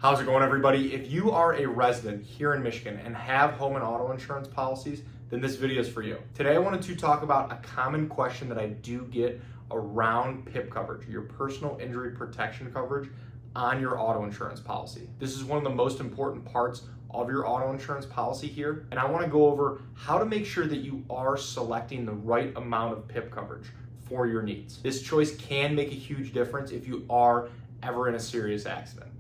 How's it going, everybody? If you are a resident here in Michigan and have home and auto insurance policies, then this video is for you. Today I wanted to talk about a common question that I do get around PIP coverage, your personal injury protection coverage on your auto insurance policy. This is one of the most important parts of your auto insurance policy here, and I want to go over how to make sure that you are selecting the right amount of PIP coverage for your needs. This choice can make a huge difference if you are ever in a serious accident.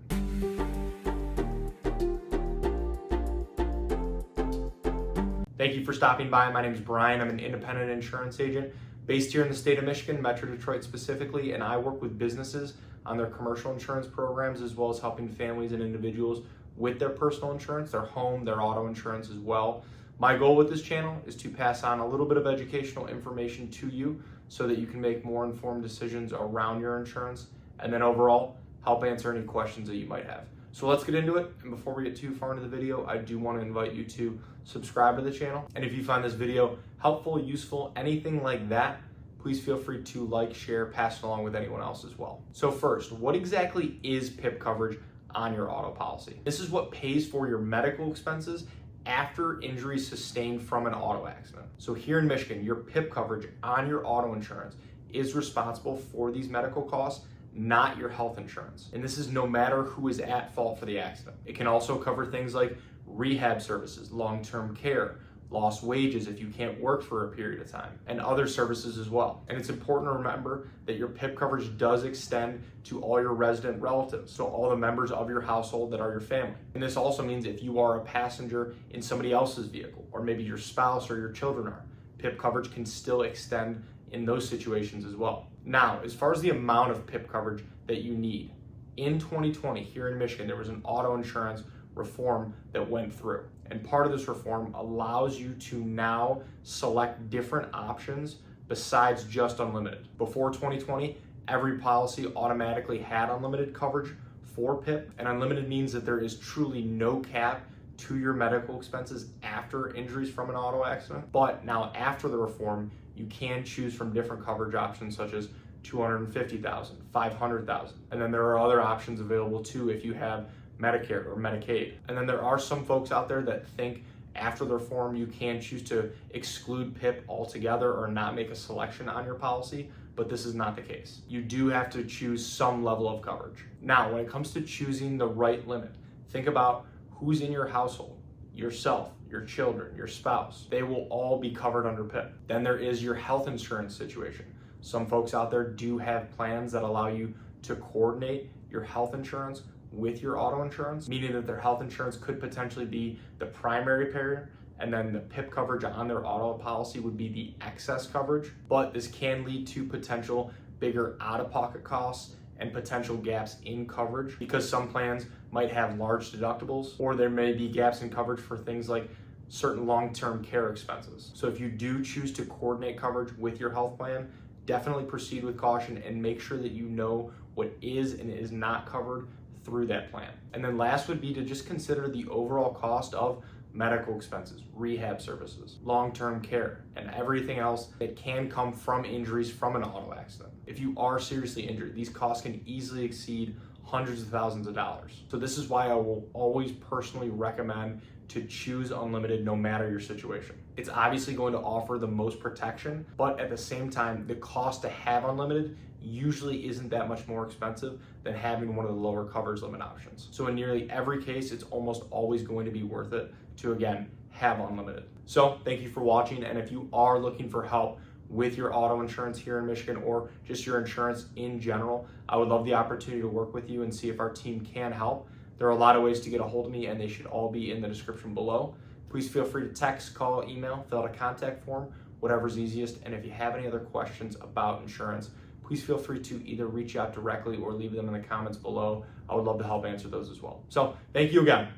Thank you for stopping by. My name is Brian. I'm an independent insurance agent based here in the state of Michigan, Metro Detroit specifically, and I work with businesses on their commercial insurance programs as well as helping families and individuals with their personal insurance, their home, their auto insurance as well. My goal with this channel is to pass on a little bit of educational information to you so that you can make more informed decisions around your insurance and then overall help answer any questions that you might have. So let's get into it. And before we get too far into the video, I do want to invite you to subscribe to the channel. And if you find this video helpful, useful, anything like that, please feel free to like, share, pass it along with anyone else as well. So first, what exactly is PIP coverage on your auto policy? This is what pays for your medical expenses after injuries sustained from an auto accident. So here in Michigan, your PIP coverage on your auto insurance is responsible for these medical costs, not your health insurance. And this is no matter who is at fault for the accident. It can also cover things like rehab services, long-term care, lost wages if you can't work for a period of time, and other services as well. And it's important to remember that your PIP coverage does extend to all your resident relatives, so all the members of your household that are your family. And this also means if you are a passenger in somebody else's vehicle, or maybe your spouse or your children are, PIP coverage can still extend in those situations as well. Now, as far as the amount of PIP coverage that you need, in 2020 here in Michigan, there was an auto insurance reform that went through. And part of this reform allows you to now select different options besides just unlimited. Before 2020, every policy automatically had unlimited coverage for PIP, and unlimited means that there is truly no cap to your medical expenses after injuries from an auto accident. But now after the reform, you can choose from different coverage options such as $250,000, $500,000. And then there are other options available too if you have Medicare or Medicaid. And then there are some folks out there that think after the reform you can choose to exclude PIP altogether or not make a selection on your policy, but this is not the case. You do have to choose some level of coverage. Now, when it comes to choosing the right limit, think about who's in your household, yourself, your children, your spouse. They will all be covered under PIP. Then there is your health insurance situation. Some folks out there do have plans that allow you to coordinate your health insurance with your auto insurance, meaning that their health insurance could potentially be the primary payer, and then the PIP coverage on their auto policy would be the excess coverage. But this can lead to potential bigger out-of-pocket costs and potential gaps in coverage because some plans might have large deductibles, or there may be gaps in coverage for things like certain long-term care expenses. So if you do choose to coordinate coverage with your health plan, definitely proceed with caution and make sure that you know what is and is not covered through that plan. And then last would be to just consider the overall cost of medical expenses, rehab services, long-term care, and everything else that can come from injuries from an auto accident. If you are seriously injured, these costs can easily exceed hundreds of thousands of dollars. So this is why I will always personally recommend to choose unlimited no matter your situation. It's obviously going to offer the most protection, but at the same time, the cost to have unlimited usually isn't that much more expensive than having one of the lower coverage limit options. So in nearly every case, it's almost always going to be worth it to, again, have unlimited. So thank you for watching, and if you are looking for help with your auto insurance here in Michigan or just your insurance in general, I would love the opportunity to work with you and see if our team can help. There are a lot of ways to get a hold of me, and they should all be in the description below. Please feel free to text, call, email, fill out a contact form, whatever's easiest. And if you have any other questions about insurance, please feel free to either reach out directly or leave them in the comments below. I would love to help answer those as well. So thank you again.